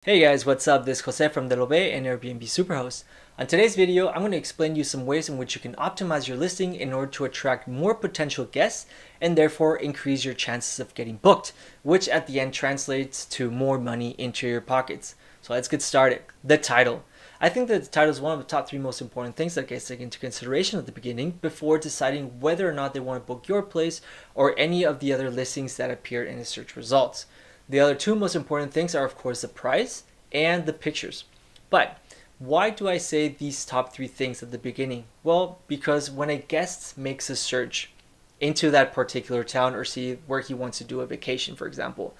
Hey guys, what's up? This is Jose from Delobe and Airbnb Superhost. On today's video, I'm going to explain to you some ways in which you can optimize your listing in order to attract more potential guests and therefore increase your chances of getting booked, which at the end translates to more money into your pockets. So let's get started. The title. I think that the title is one of the top 3 most important things that guests take into consideration at the beginning before deciding whether or not they want to book your place or any of the other listings that appear in the search results. The other 2 most important things are, of course, the price and the pictures. But why do I say these top 3 things at the beginning? Well, because when a guest makes a search into that particular town or see where he wants to do a vacation, for example,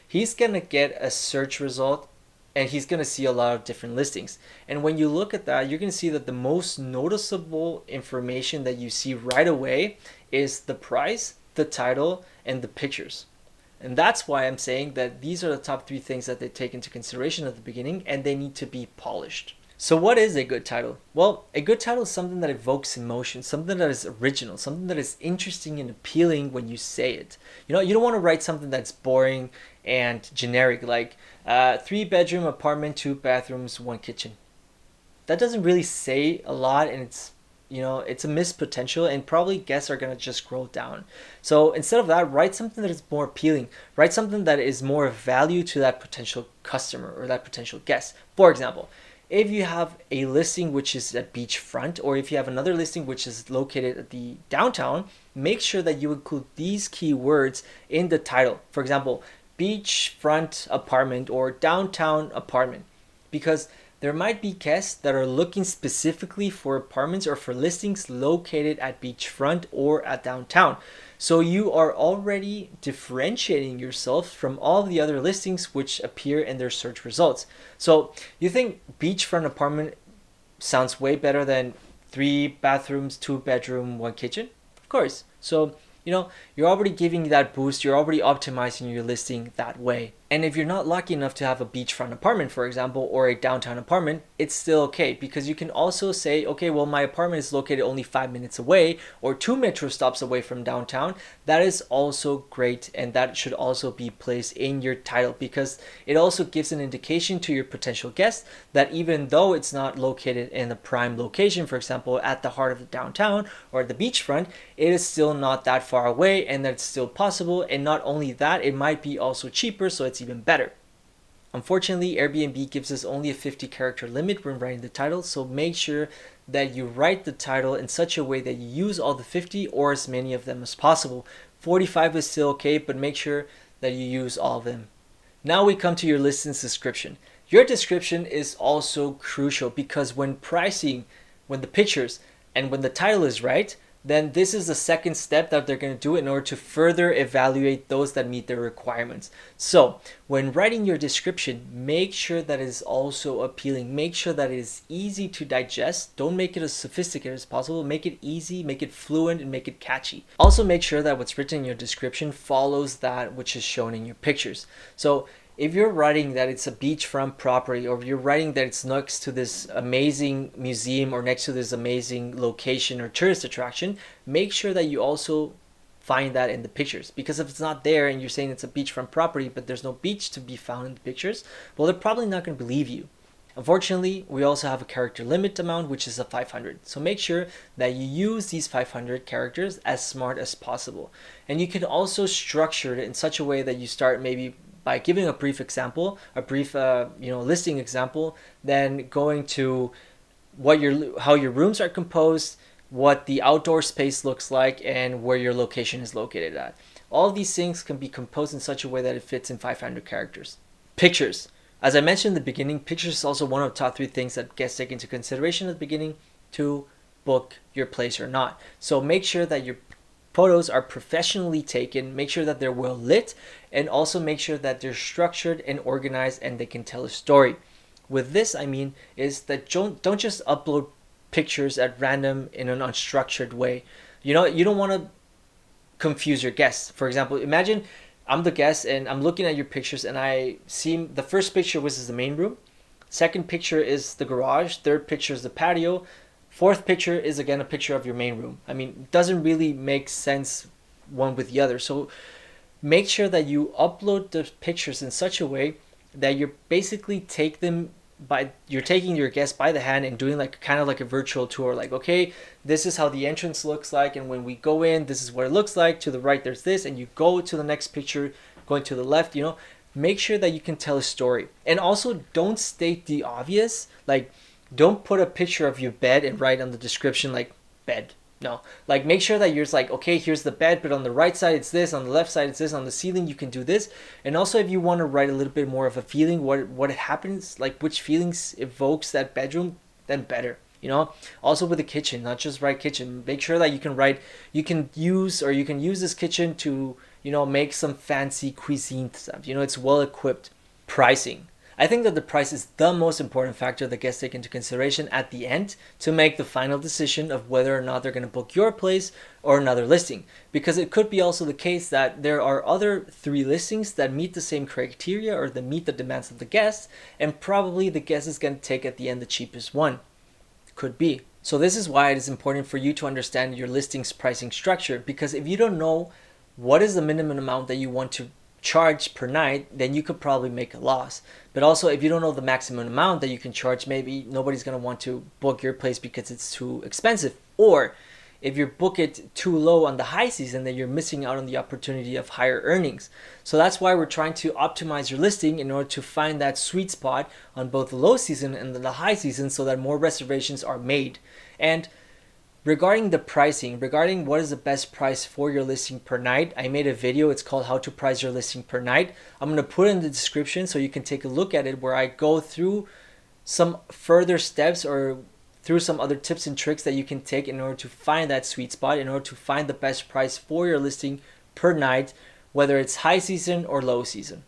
he's going to get a search result and he's going to see a lot of different listings. And when you look at that, you're going to see that the most noticeable information that you see right away is the price, the title, and the pictures. And that's why I'm saying that these are the top 3 things that they take into consideration at the beginning, and they need to be polished. So what is a good title? Well, a good title is something that evokes emotion, something that is original, something that is interesting and appealing when you say it. You know, you don't want to write something that's boring and generic, like 3-bedroom apartment, 2 bathrooms, 1 kitchen. That doesn't really say a lot, and it's a missed potential, and probably guests are going to just scroll down. So instead of that, write something that is more appealing. Write something that is more of value to that potential customer or that potential guest. For example, if you have a listing which is at beachfront, or if you have another listing which is located at the downtown, make sure that you include these keywords in the title. For example, beachfront apartment or downtown apartment, because there might be guests that are looking specifically for apartments or for listings located at beachfront or at downtown. So you are already differentiating yourself from all the other listings which appear in their search results. So you think beachfront apartment sounds way better than 3 bathrooms, 2 bedroom, 1 kitchen? Of course. So you're already giving that boost. You're already optimizing your listing that way. And if you're not lucky enough to have a beachfront apartment, for example, or a downtown apartment, it's still okay, because you can also say, okay, well, my apartment is located only 5 minutes away or 2 metro stops away from downtown. That is also great, and that should also be placed in your title, because it also gives an indication to your potential guests that even though it's not located in a prime location, for example, at the heart of the downtown or the beachfront, it is still not that far away, and that it's still possible. And not only that, it might be also cheaper, so it's even better. Unfortunately, Airbnb gives us only a 50-character limit when writing the title, so make sure that you write the title in such a way that you use all the 50 or as many of them as possible. 45 is still okay, but make sure that you use all of them. Now we come to your listing's description. Your description is also crucial, because when pricing, when the pictures, and when the title is right, then this is the second step that they're going to do in order to further evaluate those that meet their requirements. So when writing your description, make sure that it is also appealing. Make sure that it is easy to digest. Don't make it as sophisticated as possible. Make it easy, make it fluent, and make it catchy. Also make sure that what's written in your description follows that which is shown in your pictures. So if you're writing that it's a beachfront property, or if you're writing that it's next to this amazing museum or next to this amazing location or tourist attraction, make sure that you also find that in the pictures. Because if it's not there and you're saying it's a beachfront property but there's no beach to be found in the pictures, well, they're probably not going to believe you. Unfortunately, we also have a character limit amount, which is a 500. So make sure that you use these 500 characters as smart as possible. And you can also structure it in such a way that you start maybe by giving a brief example, a brief listing example, then going to how your rooms are composed, what the outdoor space looks like, and where your location is located at. All of these things can be composed in such a way that it fits in 500 characters. Pictures. As I mentioned in the beginning, pictures is also one of the top 3 things that guests take into consideration at the beginning to book your place or not. So make sure that your photos are professionally taken, make sure that they're well lit, and also make sure that they're structured and organized and they can tell a story. With this, I mean is that don't just upload pictures at random in an unstructured way. You don't want to confuse your guests. For example, imagine I'm the guest and I'm looking at your pictures, and I see the first picture was the main room, second picture is the garage, third picture is the patio, fourth picture is again a picture of your main room. I mean, it doesn't really make sense one with the other. So make sure that you upload the pictures in such a way that you're basically you're taking your guests by the hand and doing like kind of like a virtual tour. Like, okay, this is how the entrance looks like, and when we go in, this is what it looks like. To the right, there's this, and you go to the next picture, going to the left. Make sure that you can tell a story, and also don't state the obvious. Like, don't put a picture of your bed and write on the description like bed. No, like make sure that you're just like, okay, here's the bed, but on the right side it's this, on the left side it's this, on the ceiling you can do this. And also, if you want to write a little bit more of a feeling, what happens, like which feelings evokes that bedroom, then better. Also with the kitchen, not just write kitchen. Make sure that you can use this kitchen to make some fancy cuisine stuff. It's well equipped. Pricing. I think that the price is the most important factor that gets taken into consideration at the end to make the final decision of whether or not they're going to book your place or another listing. Because it could be also the case that there are other 3 listings that meet the same criteria or that meet the demands of the guest, and probably the guest is going to take at the end the cheapest one. Could be. So this is why it is important for you to understand your listing's pricing structure, because if you don't know what is the minimum amount that you want to charge per night, then you could probably make a loss. But also, if you don't know the maximum amount that you can charge, maybe nobody's going to want to book your place because it's too expensive. Or if you book it too low on the high season, then you're missing out on the opportunity of higher earnings. So that's why we're trying to optimize your listing in order to find that sweet spot on both the low season and the high season, so that more reservations are made. And regarding the pricing, regarding what is the best price for your listing per night, I made a video. It's called How to Price Your Listing Per Night. I'm going to put it in the description so you can take a look at it, where I go through some further steps or through some other tips and tricks that you can take in order to find that sweet spot, in order to find the best price for your listing per night, whether it's high season or low season.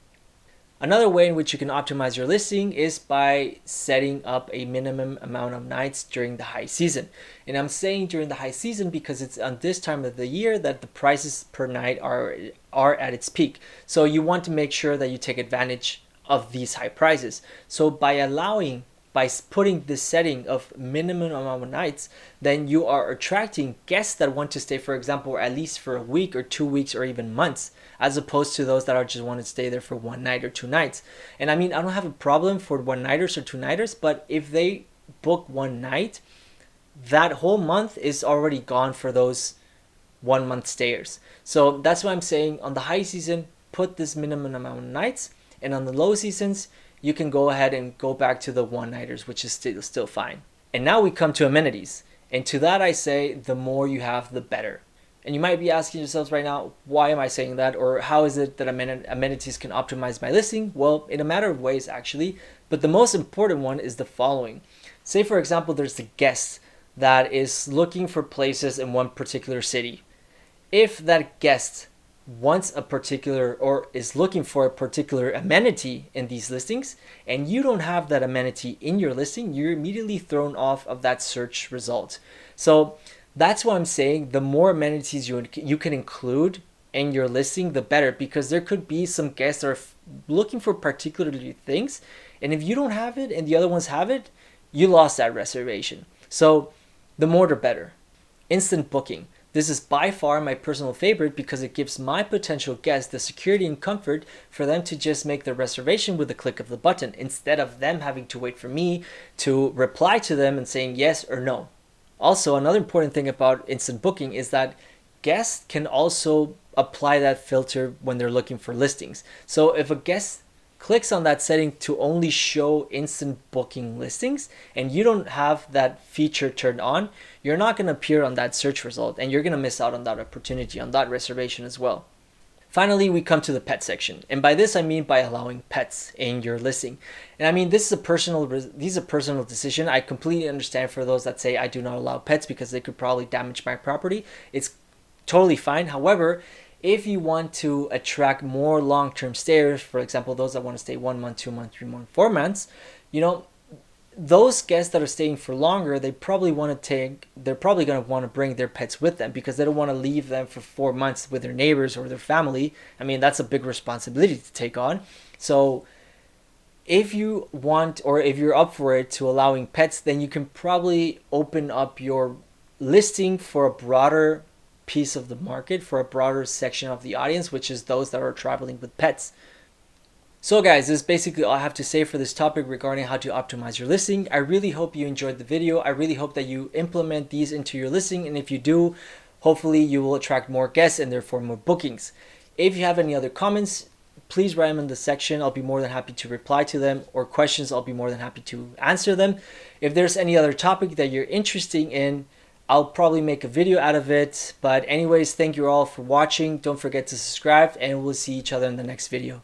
Another way in which you can optimize your listing is by setting up a minimum amount of nights during the high season. And I'm saying during the high season because it's on this time of the year that the prices per night are at its peak. So you want to make sure that you take advantage of these high prices. So by putting this setting of minimum amount of nights, then you are attracting guests that want to stay, for example, at least for a week or 2 weeks or even months, as opposed to those that are just want to stay there for 1 night or 2 nights. And I mean, I don't have a problem for 1-nighters or 2-nighters, but if they book 1 night, that whole month is already gone for those 1 month stayers. So that's why I'm saying on the high season, put this minimum amount of nights, and on the low seasons, you can go ahead and go back to the 1-nighters, which is still fine. And now we come to amenities. And to that I say, the more you have, the better. And you might be asking yourselves right now, why am I saying that? Or how is it that amenities can optimize my listing? Well, in a matter of ways, actually. But the most important one is the following. Say, for example, there's the guest that is looking for places in one particular city. If that guest wants a particular or is looking for a particular amenity in these listings, and you don't have that amenity in your listing, you're immediately thrown off of that search result. So that's why I'm saying the more amenities you can include in your listing, the better, because there could be some guests that are looking for particular things, and if you don't have it and the other ones have it, you lost that reservation. So the more the better. Instant booking. This is by far my personal favorite because it gives my potential guests the security and comfort for them to just make the reservation with a click of the button, instead of them having to wait for me to reply to them and saying yes or no. Also, another important thing about instant booking is that guests can also apply that filter when they're looking for listings. So if a guest clicks on that setting to only show instant booking listings and you don't have that feature turned on, you're not going to appear on that search result, and you're going to miss out on that opportunity, on that reservation as well. Finally, we come to the pet section. And by this, I mean by allowing pets in your listing. And I mean, this is a personal decision. I completely understand for those that say I do not allow pets because they could probably damage my property. It's totally fine. However, if you want to attract more long-term stayers, for example, those that want to stay 1 month, 2 months, 3 months, 4 months, those guests that are staying for longer, they're probably going to want to bring their pets with them because they don't want to leave them for 4 months with their neighbors or their family. I mean, that's a big responsibility to take on. So if you want, or if you're up for it to allowing pets, then you can probably open up your listing for a broader piece of the market, for a broader section of the audience, which is those that are traveling with pets. So guys, this is basically all I have to say for this topic regarding how to optimize your listing. I really hope you enjoyed the video. I really hope that you implement these into your listing, and if you do, hopefully you will attract more guests and therefore more bookings. If you have any other comments, please write them in the section. I'll be more than happy to reply to them, or questions, I'll be more than happy to answer them. If there's any other topic that you're interested in, I'll probably make a video out of it. But anyways, thank you all for watching. Don't forget to subscribe, and we'll see each other in the next video.